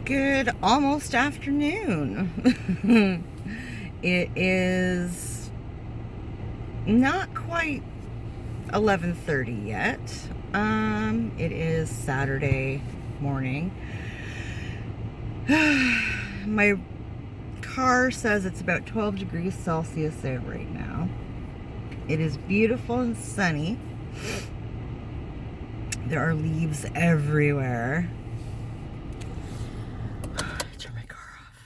Good almost afternoon. It is not quite 11:30 yet. It is Saturday morning. My car says it's about 12 degrees Celsius out right now. It is beautiful and sunny. There are leaves everywhere. Turn my car off.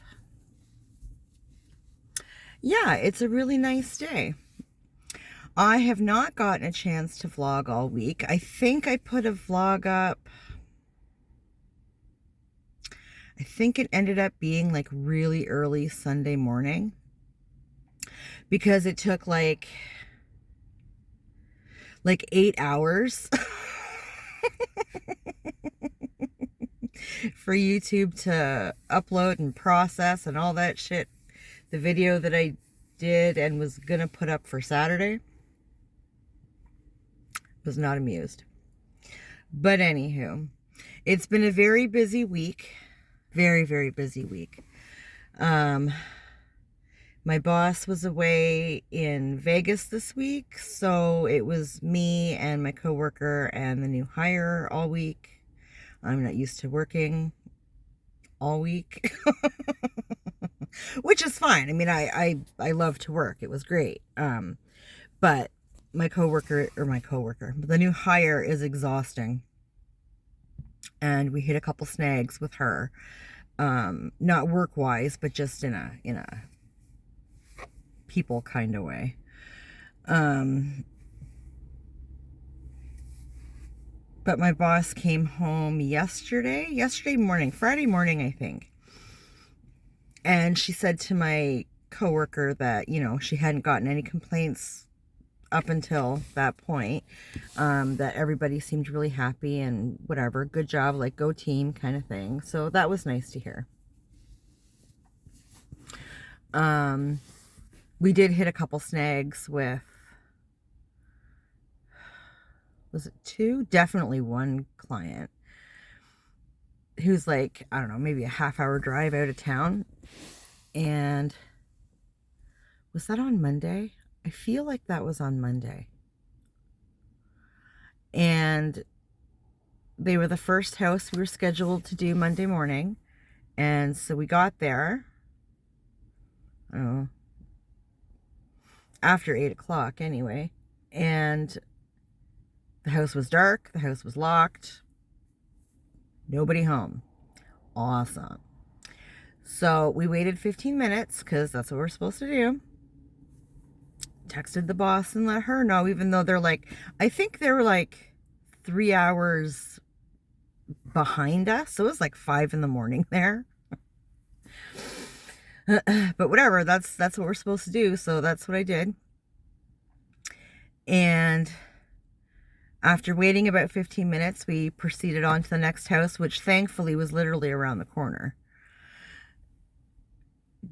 Yeah, it's a really nice day. I have not gotten a chance to vlog all week. I think I put a vlog up. I think it ended up being like really early Sunday morning because it took like 8 hours for YouTube to upload and process and all that shit. The video that I did and was gonna put up for Saturday. Was not amused. But anywho, it's been a very busy week. Very, very busy week. My boss was away in Vegas this week, so it was me and my coworker and the new hire all week. I'm not used to working all week, which is fine. I mean, I love to work. It was great. But the new hire is exhausting. And we hit a couple snags with her. Not work-wise, but just in a people kind of way. But my boss came home yesterday morning, Friday morning, I think. And she said to my coworker that, she hadn't gotten any complaints up until that point, that everybody seemed really happy and whatever, good job, like go team kind of thing. So that was nice to hear. We did hit a couple snags with, was it 2? Definitely one client who's like, I don't know, maybe a half-hour drive out of town. And was that on Monday? I feel like that was on Monday. And they were the first house we were scheduled to do Monday morning. And so we got there after 8 o'clock anyway. And the house was dark. The house was locked. Nobody home. Awesome. So we waited 15 minutes because that's what we're supposed to do. Texted the boss and let her know, even though I think they were like 3 hours behind us. So it was like 5 in the morning there. But whatever, that's what we're supposed to do. So that's what I did. And after waiting about 15 minutes, we proceeded on to the next house, which thankfully was literally around the corner.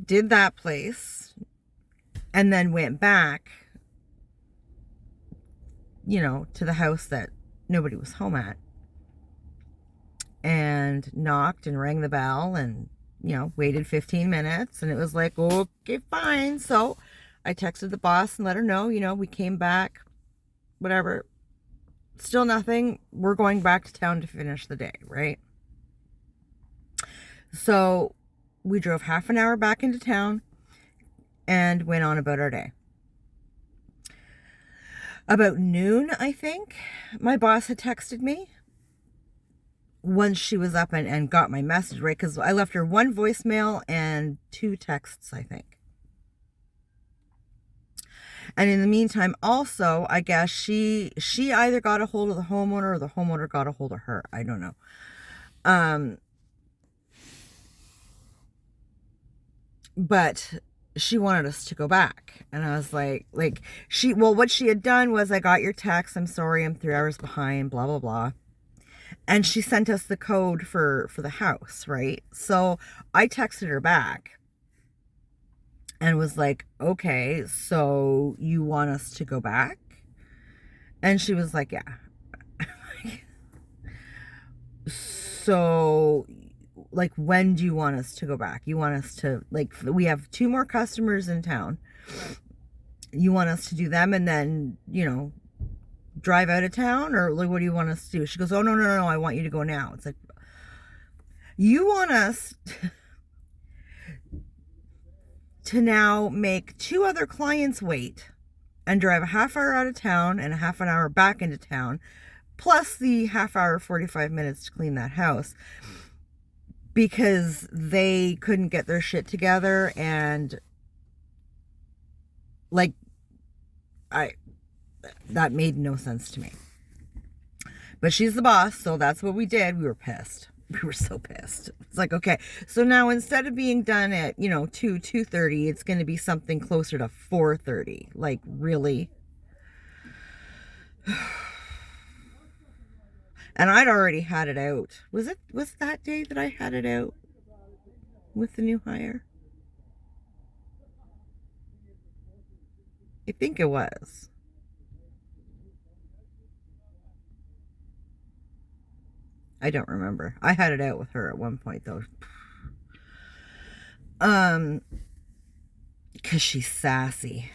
Did that place. And then went back, to the house that nobody was home at. And knocked and rang the bell and, waited 15 minutes. And it was like, okay, fine. So I texted the boss and let her know, we came back, whatever. Still nothing. We're going back to town to finish the day, right? So we drove half an hour back into town and went on about our day. About noon, I think, my boss had texted me once she was up and got my message, right? Because I left her 1 voicemail and 2 texts, I think. And in the meantime, also, I guess she either got a hold of the homeowner or the homeowner got a hold of her. I don't know. But she wanted us to go back. And I was like, what she had done was, I got your text. I'm sorry, I'm 3 hours behind, blah, blah, blah. And she sent us the code for the house, right? So I texted her back and was like, okay, so you want us to go back? And she was like, yeah. So like, when do you want us to go back? You want us to, like, we have 2 more customers in town. You want us to do them and then, drive out of town? Or, like, what do you want us to do? She goes, oh, no, I want you to go now. It's like, you want us to now make 2 other clients wait and drive a half hour out of town and a half an hour back into town, plus the half hour, 45 minutes to clean that house, because they couldn't get their shit together. And, like, that made no sense to me. But she's the boss, so that's what we did. We were pissed. We were so pissed. It's like, okay, so now instead of being done at, 2:30, it's going to be something closer to 4:30. Like, really? And I'd already had it out. Was that day that I had it out with the new hire? I think it was. I don't remember. I had it out with her at one point, though. Because she's sassy.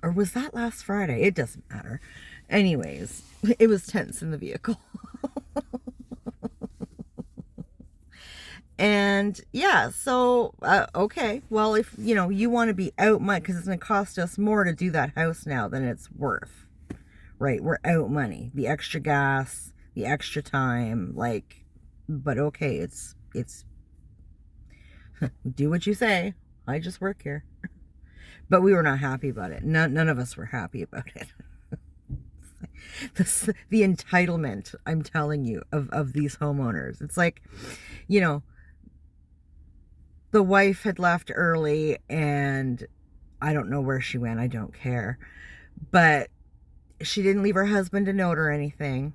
Or was that last Friday? It doesn't matter. Anyways, it was tense in the vehicle. And yeah, so, okay. Well, if, you want to be out money, because it's going to cost us more to do that house now than it's worth. Right? We're out money. The extra gas, the extra time, like, but okay, it's do what you say. I just work here. But we were not happy about it. None of us were happy about it. The entitlement, I'm telling you, of these homeowners. It's like, the wife had left early, and I don't know where she went. I don't care. But she didn't leave her husband a note or anything.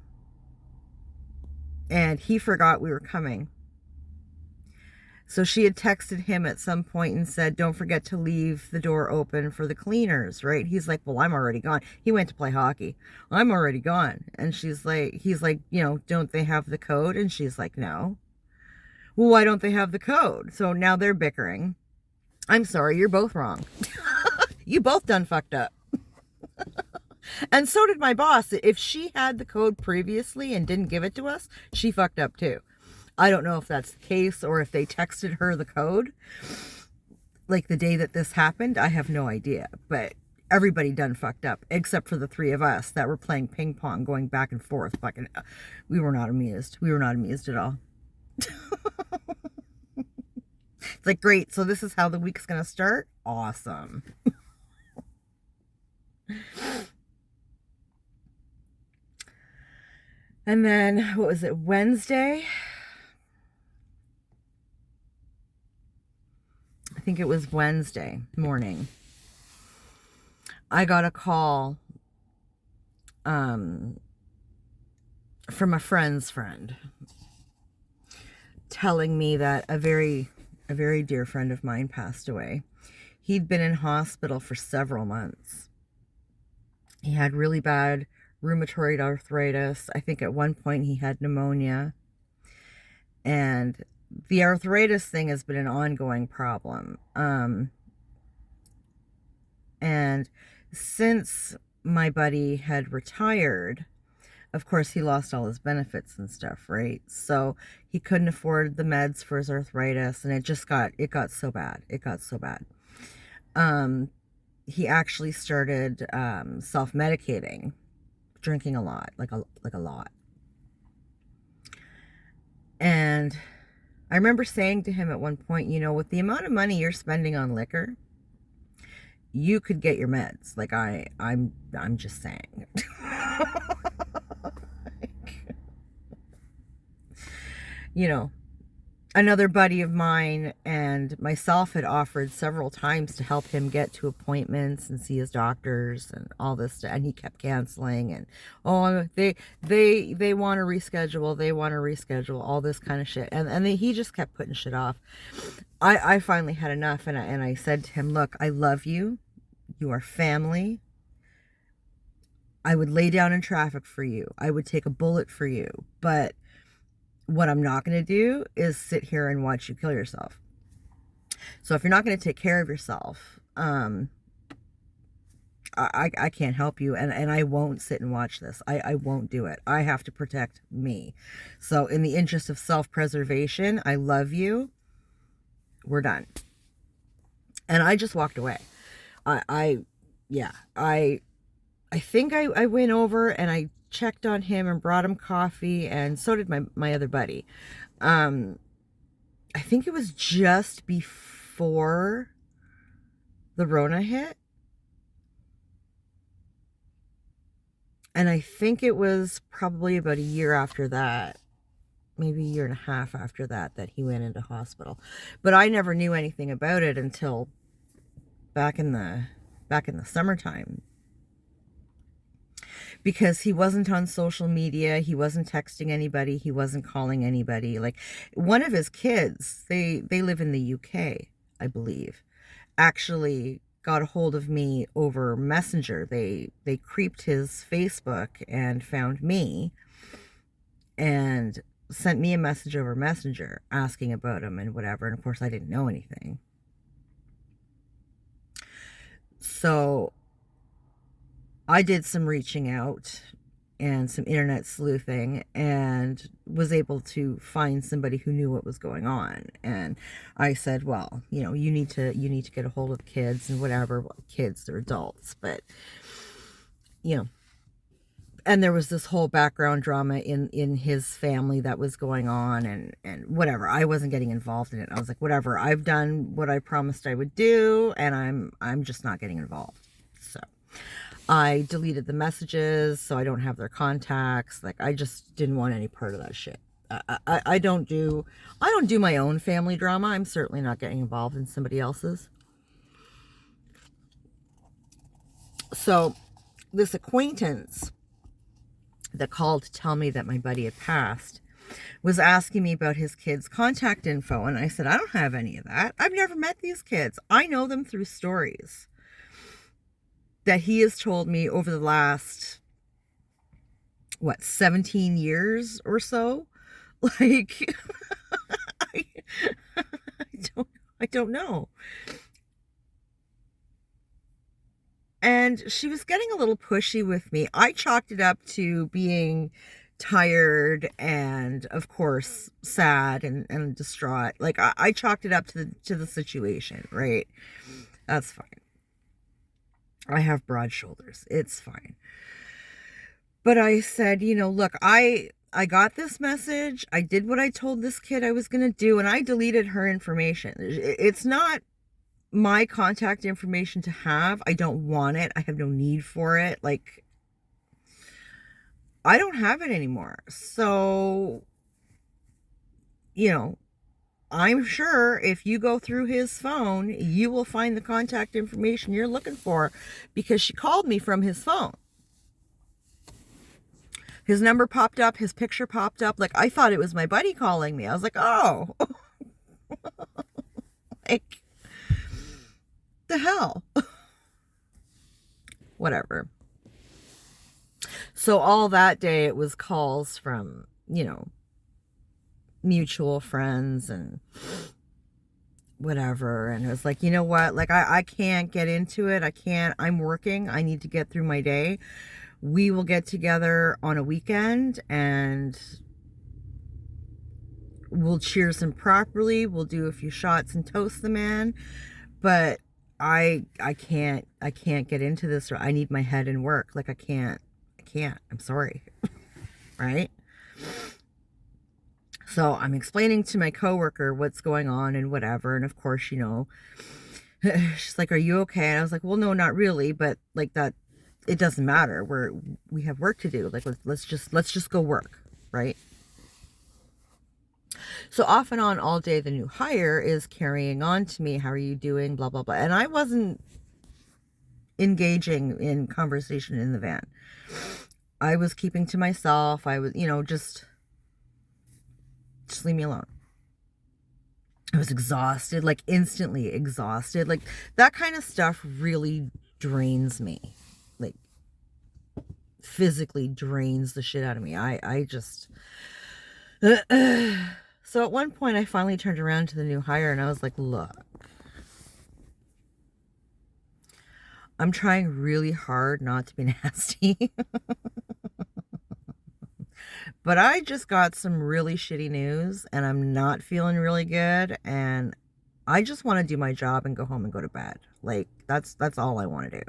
And he forgot we were coming. So she had texted him at some point and said, don't forget to leave the door open for the cleaners, right? He's like, well, I'm already gone. He went to play hockey. I'm already gone. And he's like, don't they have the code? And she's like, no. Well, why don't they have the code? So now they're bickering. I'm sorry, you're both wrong. You both done fucked up. And so did my boss. If she had the code previously and didn't give it to us, she fucked up too. I don't know if that's the case or if they texted her the code like the day that this happened. I have no idea. But everybody done fucked up except for the 3 of us that were playing ping pong, going back and forth. Fucking, we were not amused. We were not amused at all. It's like, great. So this is how the week's going to start. Awesome. And then, what was it, Wednesday? I think it was Wednesday morning. I got a call from a friend's friend telling me that a very dear friend of mine passed away. He'd been in hospital for several months. He had really bad rheumatoid arthritis. I think at one point he had pneumonia. And the arthritis thing has been an ongoing problem. And since my buddy had retired, of course, he lost all his benefits and stuff, right? So he couldn't afford the meds for his arthritis, and it got so bad. It got so bad. He actually started self-medicating, drinking a lot, like a lot. And I remember saying to him at one point, with the amount of money you're spending on liquor, you could get your meds. Like, I'm just saying. Another buddy of mine and myself had offered several times to help him get to appointments and see his doctors and all this stuff, and he kept canceling. And they want to reschedule, all this kind of shit, and he just kept putting shit off. I finally had enough, and I said to him, look, I love you. You are family. I would lay down in traffic for you. I would take a bullet for you. But what I'm not going to do is sit here and watch you kill yourself. So if you're not going to take care of yourself, I can't help you, and I won't sit and watch this. I won't do it. I have to protect me. So in the interest of self-preservation, I love you. We're done. And I just walked away. I think I went over and I checked on him and brought him coffee, and so did my other buddy. I think it was just before the Rona hit. And I think it was probably about a year after that, maybe a year and a half after that, that he went into hospital. But I never knew anything about it until back in the summertime. Because he wasn't on social media, he wasn't texting anybody, he wasn't calling anybody. Like, one of his kids, they live in the UK, I believe, actually got a hold of me over Messenger. They creeped his Facebook and found me and sent me a message over Messenger asking about him and whatever. And of course, I didn't know anything. So I did some reaching out and some internet sleuthing and was able to find somebody who knew what was going on. And I said, well, you need to get a hold of the kids and whatever. Well, kids, they're adults, but and there was this whole background drama in his family that was going on, and whatever. I wasn't getting involved in it. I was like, whatever, I've done what I promised I would do, and I'm just not getting involved. So I deleted the messages so I don't have their contacts. Like, I just didn't want any part of that shit. I don't do my own family drama. I'm certainly not getting involved in somebody else's. So this acquaintance that called to tell me that my buddy had passed was asking me about his kids' contact info, and I said, I don't have any of that. I've never met these kids. I know them through stories that he has told me over the last, 17 years or so. Like, I don't know. And she was getting a little pushy with me. I chalked it up to being tired and, of course, sad and distraught. Like, I chalked it up to the situation, right? That's fine. I have broad shoulders. It's fine. But I said, look, I got this message. I did what I told this kid I was going to do, and I deleted her information. It's not my contact information to have. I don't want it. I have no need for it. Like, I don't have it anymore. So, I'm sure if you go through his phone, you will find the contact information you're looking for, because she called me from his phone. His number popped up, his picture popped up. Like, I thought it was my buddy calling me. I was like, oh, like, the hell. Whatever. So all that day it was calls from, mutual friends and whatever. And it was like, you know what? Like, I can't get into it. I'm working. I need to get through my day. We will get together on a weekend and we'll cheers him properly. We'll do a few shots and toast the man. But I can't get into this. I need my head in work. Like, I can't. I'm sorry. Right? So I'm explaining to my coworker what's going on and whatever. And of course, she's like, are you okay? And I was like, well, no, not really. But like, that, it doesn't matter. We have work to do. Like, let's just go work. Right? So off and on all day, the new hire is carrying on to me. How are you doing? Blah, blah, blah. And I wasn't engaging in conversation in the van. I was keeping to myself. I was, just leave me alone. I was exhausted, like instantly exhausted. Like, that kind of stuff really drains me. Like, physically drains the shit out of me. I just so at one point I finally turned around to the new hire and I was like, look, I'm trying really hard not to be nasty. But I just got some really shitty news and I'm not feeling really good, and I just want to do my job and go home and go to bed. Like that's all I want to do.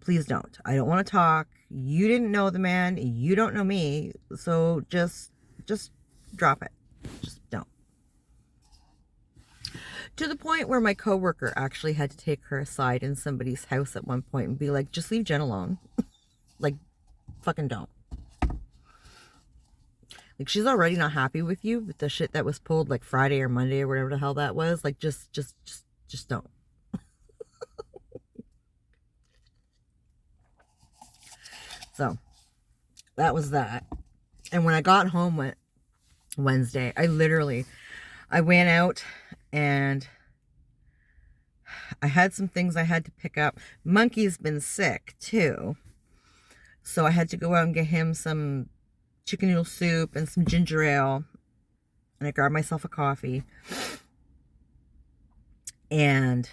Please don't. I don't want to talk. You didn't know the man, you don't know me, so just drop it. Just don't. To the point where my coworker actually had to take her aside in somebody's house at one point and be like, just leave Jen alone. Like, fucking don't. Like, she's already not happy with you with the shit that was pulled like Friday or Monday or whatever the hell that was. Like, just don't. So, that was that. And when I got home Wednesday, I went out and I had some things I had to pick up. Monkey's been sick too. So I had to go out and get him some chicken noodle soup and some ginger ale. And I grabbed myself a coffee. And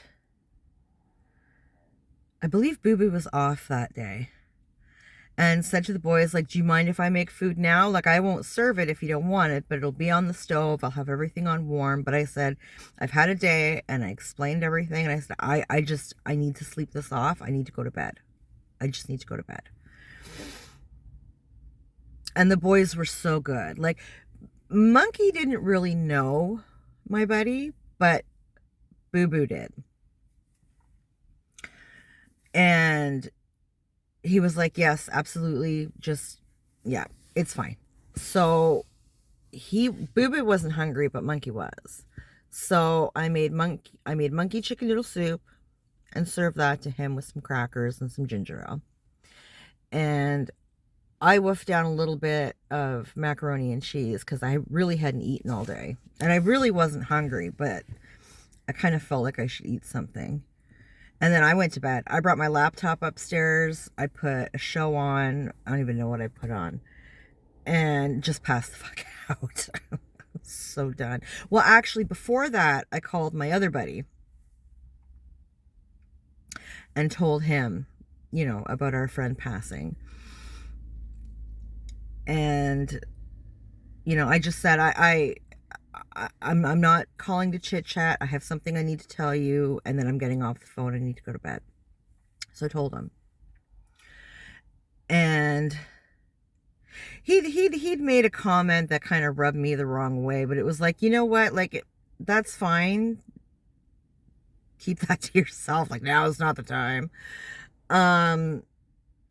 I believe Boo Boo was off that day. And said to the boys, like, do you mind if I make food now? Like, I won't serve it if you don't want it, but it'll be on the stove. I'll have everything on warm. But I said, I've had a day, and I explained everything. And I said, I need to sleep this off. I need to go to bed. I just need to go to bed. And the boys were so good. Like, Monkey didn't really know my buddy, but Boo Boo did. And he was like, yes, absolutely. Just, yeah, it's fine. So Boo Boo wasn't hungry, but Monkey was. So I made Monkey chicken noodle soup and served that to him with some crackers and some ginger ale. And I woofed down a little bit of macaroni and cheese because I really hadn't eaten all day. And I really wasn't hungry, but I kind of felt like I should eat something. And then I went to bed. I brought my laptop upstairs. I put a show on. I don't even know what I put on. And just passed the fuck out. I'm so done. Well, actually, before that, I called my other buddy and told him, you know, about our friend passing. And, you know, I just said, I'm not calling to chit chat. I have something I need to tell you, and then I'm getting off the phone. I need to go to bed. So I told him, and he'd made a comment that kind of rubbed me the wrong way, but it was like, you know what, like, that's fine. Keep that to yourself. Like, now is not the time.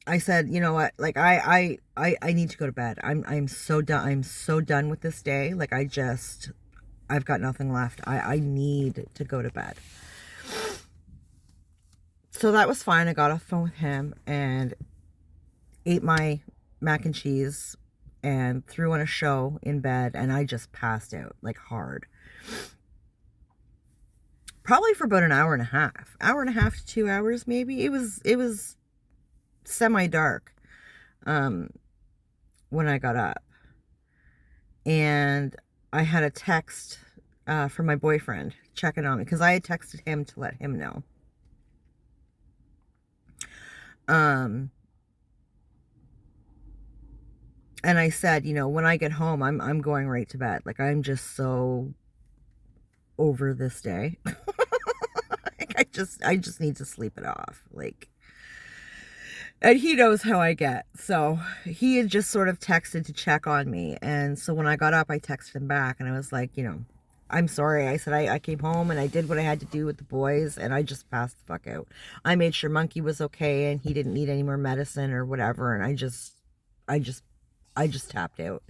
I said, you know what, like, I need to go to bed. I'm so done. I'm so done with this day. Like, I've got nothing left. I need to go to bed. So that was fine. I got off the phone with him and ate my mac and cheese and threw on a show in bed, and I just passed out, like, hard. Probably for about an hour and a half to 2 hours, maybe. It was semi-dark when I got up. And I had a text from my boyfriend checking on me because I had texted him to let him know. And I said, you know, when I get home, I'm going right to bed. Like, I'm just so over this day. Like, I just need to sleep it off. Like, and he knows how I get. So he had just sort of texted to check on me. And so when I got up, I texted him back and I was like, you know, I'm sorry. I said, I came home and I did what I had to do with the boys and I just passed the fuck out. I made sure Monkey was okay and he didn't need any more medicine or whatever. And I just tapped out.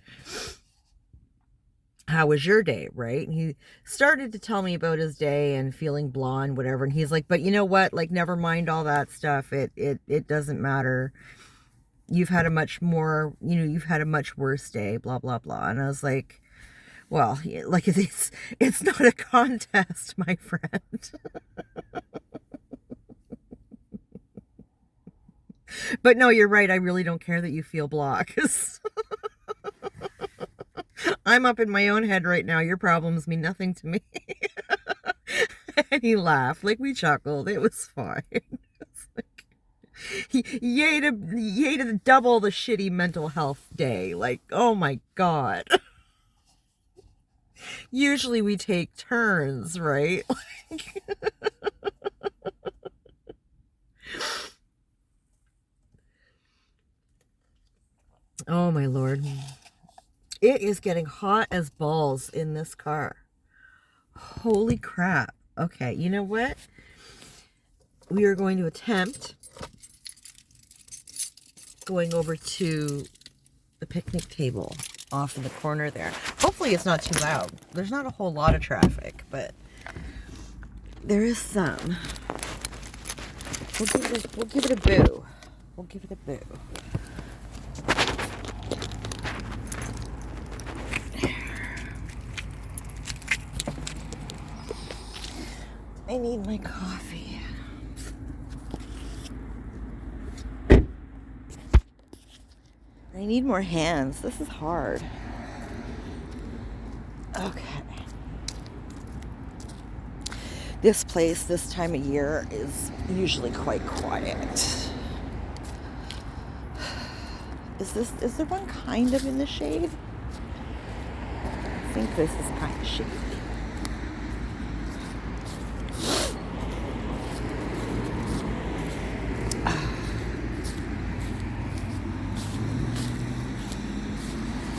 How was your day, right? And he started to tell me about his day and feeling blah and whatever. And he's like, but you know what? Like, never mind all that stuff. It doesn't matter. You've had a much worse day, blah, blah, blah. And I was like, well, like, it's not a contest, my friend. But no, you're right. I really don't care that you feel blah, 'cause I'm up in my own head right now. Your problems mean nothing to me. And he laughed, like we chuckled. It was fine. It's like, yay to double the shitty mental health day. Like, oh my God. Usually we take turns, right? Like, oh my Lord. It is getting hot as balls in this car. Holy crap. Okay, you know what? We are going to attempt going over to the picnic table off in the corner there. Hopefully it's not too loud. There's not a whole lot of traffic, but there is some. We'll give it a boo. We'll give it a boo. I need my coffee. I need more hands. This is hard. Okay. This place this time of year is usually quite quiet. Is there one kind of in the shade? I think this is kind of shady.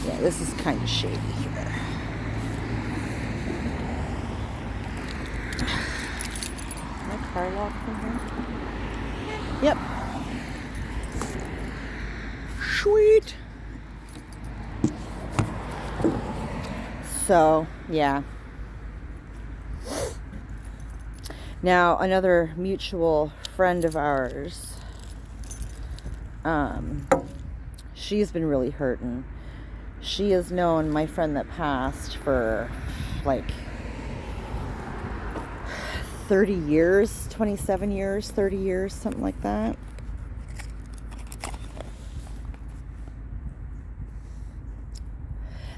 Yeah, this is kind of shady here. My car locked from here? Yep. Sweet. So, yeah. Now, another mutual friend of ours, she's been really hurting. She has known my friend that passed for like 30 years, 27 years, 30 years, something like that.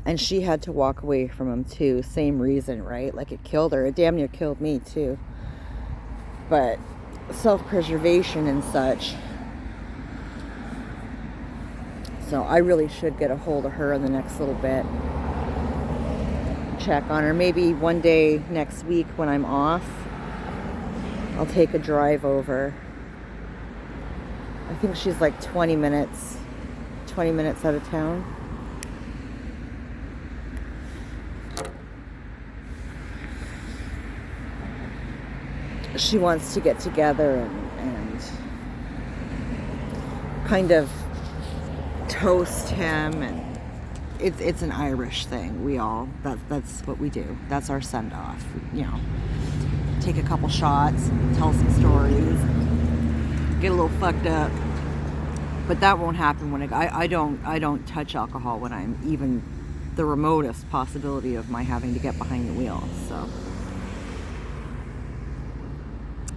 And she had to walk away from him too. Same reason, right? Like it killed her. It damn near killed me too. But self-preservation and such. So I really should get a hold of her in the next little bit. Check on her. Maybe one day next week when I'm off, I'll take a drive over. I think she's like 20 minutes out of town. She wants to get together and kind of toast him, and it's an Irish thing. That's what we do. That's our send off. You know, take a couple shots, tell some stories, get a little fucked up. But that won't happen when I don't touch alcohol when I'm even the remotest possibility of my having to get behind the wheel. So,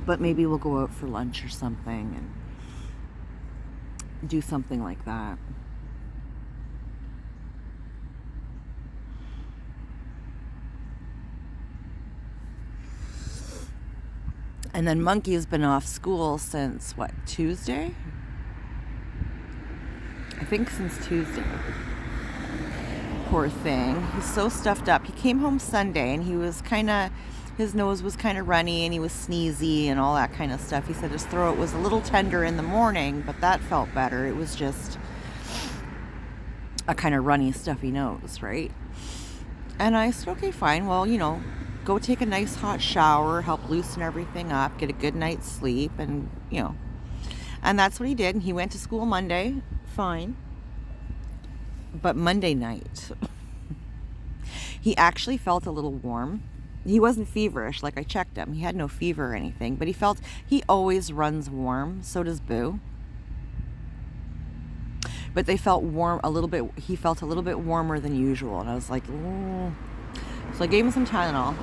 but maybe we'll go out for lunch or something and do something like that. And then Monkey has been off school since, what, Tuesday? I think since Tuesday. Poor thing. He's so stuffed up. He came home Sunday and he was his nose was kind of runny and he was sneezy and all that kind of stuff. He said his throat was a little tender in the morning, but that felt better. It was just a kind of runny, stuffy nose, right? And I said, okay, fine. Well, go take a nice hot shower, help loosen everything up, get a good night's sleep, and, And that's what he did. And he went to school Monday, fine. But Monday night, he actually felt a little warm. He wasn't feverish, like I checked him. He had no fever or anything, but he always runs warm. So does Boo. But they felt warm a little bit. He felt a little bit warmer than usual. And I was like, ooh. So I gave him some Tylenol.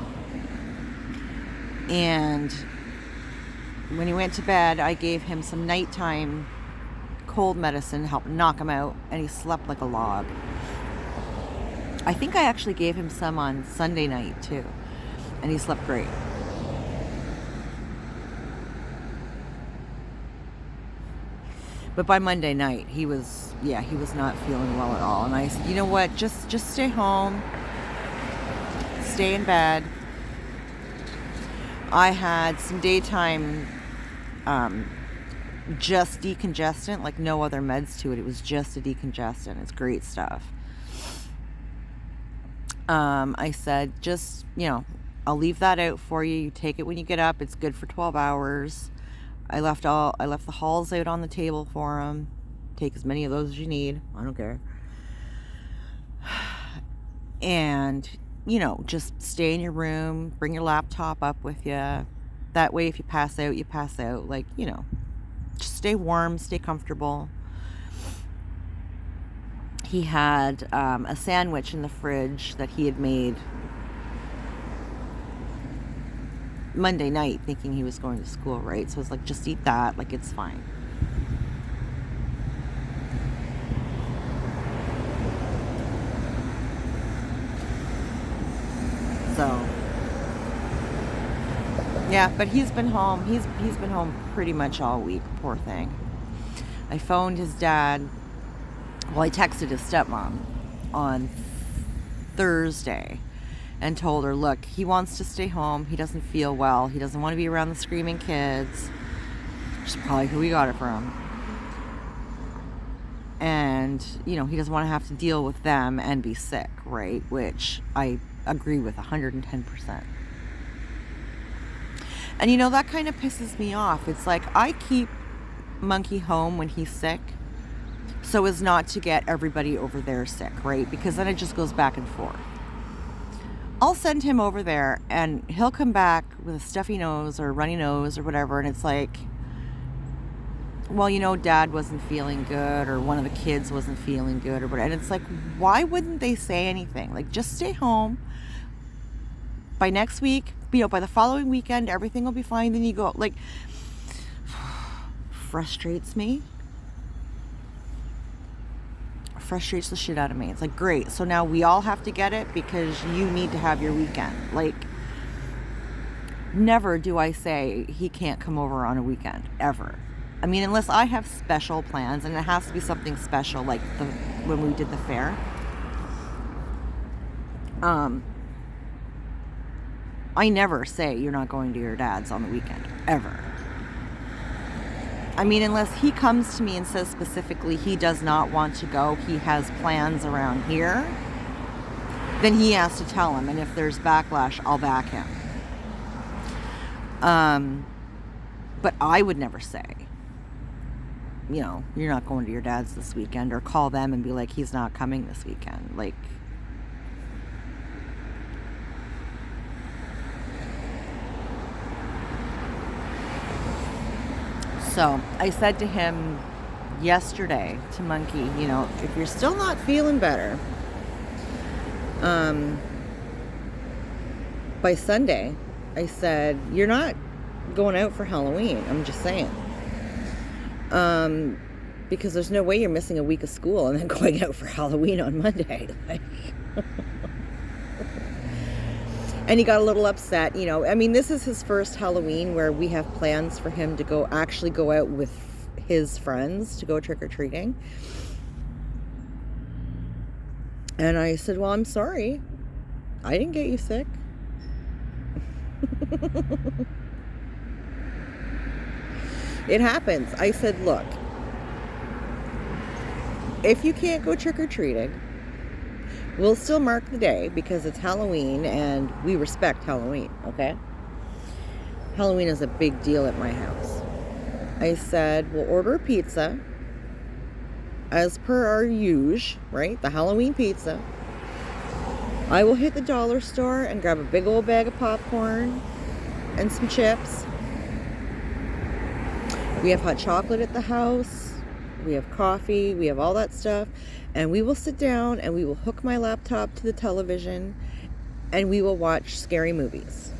And when he went to bed, I gave him some nighttime cold medicine to help knock him out, and he slept like a log. I think I actually gave him some on Sunday night too, and he slept great. But by Monday night, he was not feeling well at all. And I said, you know what, just stay home, stay in bed. I had some daytime just decongestant, like no other meds to it. It was just a decongestant. It's great stuff. I said, just, I'll leave that out for you. You take it when you get up. It's good for 12 hours. I left the Halls out on the table for him. Take as many of those as you need. I don't care. And, just stay in your room. Bring your laptop up with you. That way, if you pass out, you pass out. Like, just stay warm, stay comfortable. He had a sandwich in the fridge that he had made Monday night, thinking he was going to school, right? So I was like, just eat that, like, it's fine. So yeah, but he's been home. He's been home pretty much all week, poor thing. I phoned his dad. Well, I texted his stepmom on Thursday and told her, look, he wants to stay home. He doesn't feel well. He doesn't want to be around the screaming kids. Which is probably who we got it from. And, he doesn't want to have to deal with them and be sick, right? Which I agree with 110%. And, that kind of pisses me off. It's like, I keep Monkey home when he's sick so as not to get everybody over there sick, right? Because then it just goes back and forth. I'll send him over there and he'll come back with a stuffy nose or runny nose or whatever, and it's like, well, Dad wasn't feeling good, or one of the kids wasn't feeling good, or whatever. And it's like, why wouldn't they say anything? Like, just stay home. By next week, by the following weekend, everything will be fine. Then you go. Like, frustrates me. Frustrates the shit out of me. It's like, great, so now we all have to get it because you need to have your weekend. Like, never do I say he can't come over on a weekend, ever. I mean, unless I have special plans, and it has to be something special, like when we did the fair. I never say you're not going to your dad's on the weekend, ever. I mean, unless he comes to me and says specifically he does not want to go, he has plans around here, then he has to tell him. And if there's backlash, I'll back him. But I would never say, you're not going to your dad's this weekend, or call them and be like, he's not coming this weekend. Like, so I said to him yesterday, to Monkey, if you're still not feeling better, by Sunday, I said, you're not going out for Halloween. I'm just saying. Because there's no way you're missing a week of school and then going out for Halloween on Monday. Like, and he got a little upset, I mean, this is his first Halloween where we have plans for him to go out with his friends to go trick-or-treating. And I said, well, I'm sorry. I didn't get you sick. It happens. I said, look, if you can't go trick-or-treating, we'll still mark the day because it's Halloween and we respect Halloween, okay? Halloween is a big deal at my house. I said, we'll order a pizza as per our usual, right? The Halloween pizza. I will hit the dollar store and grab a big old bag of popcorn and some chips. We have hot chocolate at the house. We have coffee. We have all that stuff. And we will sit down and we will hook my laptop to the television and we will watch scary movies.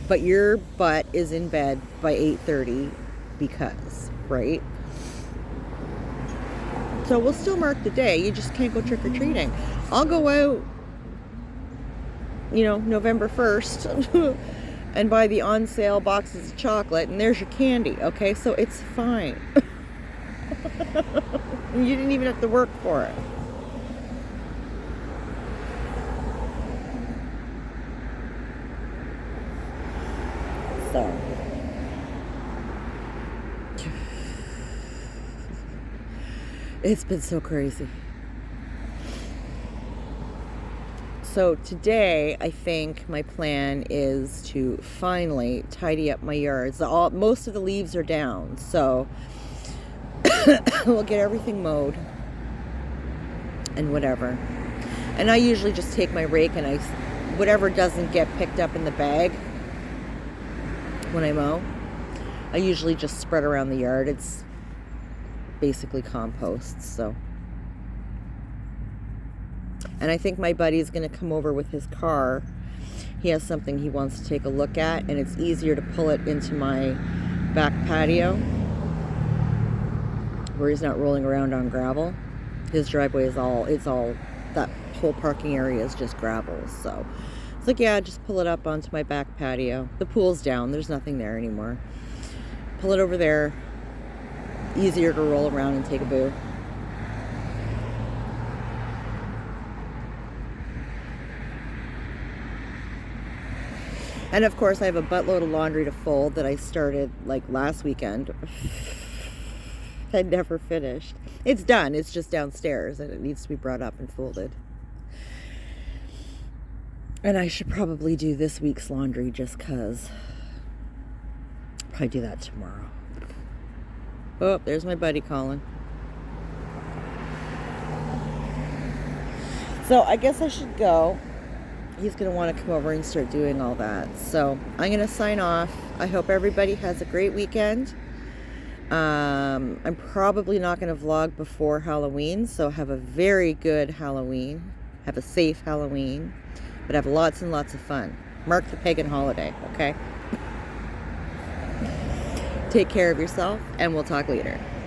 But your butt is in bed by 8:30 because, right? So we'll still mark the day. You just can't go trick-or-treating. I'll go out, you know, November 1st and buy the on sale boxes of chocolate, and there's your candy, okay? So it's fine. You didn't even have to work for it. So it's been so crazy. So today, I think my plan is to finally tidy up my yards. Most of the leaves are down, so we'll get everything mowed and whatever. And I usually just take my rake and whatever doesn't get picked up in the bag when I mow, I usually just spread around the yard. It's basically compost, so. And I think my buddy's going to come over with his car. He has something he wants to take a look at, and it's easier to pull it into my back patio where he's not rolling around on gravel. His driveway is that whole parking area is just gravel. So it's like, yeah, just pull it up onto my back patio. The pool's down. There's nothing there anymore. Pull it over there. Easier to roll around and take a boo. And of course, I have a buttload of laundry to fold that I started like last weekend. I never finished. It's done. It's just downstairs and it needs to be brought up and folded. And I should probably do this week's laundry just because. Probably do that tomorrow. Oh, there's my buddy calling. So I guess I should go. He's going to want to come over and start doing all that. So I'm going to sign off. I hope everybody has a great weekend. I'm probably not going to vlog before Halloween, so have a very good Halloween. Have a safe Halloween, but have lots and lots of fun. Mark the pagan holiday, okay? Take care of yourself, and we'll talk later.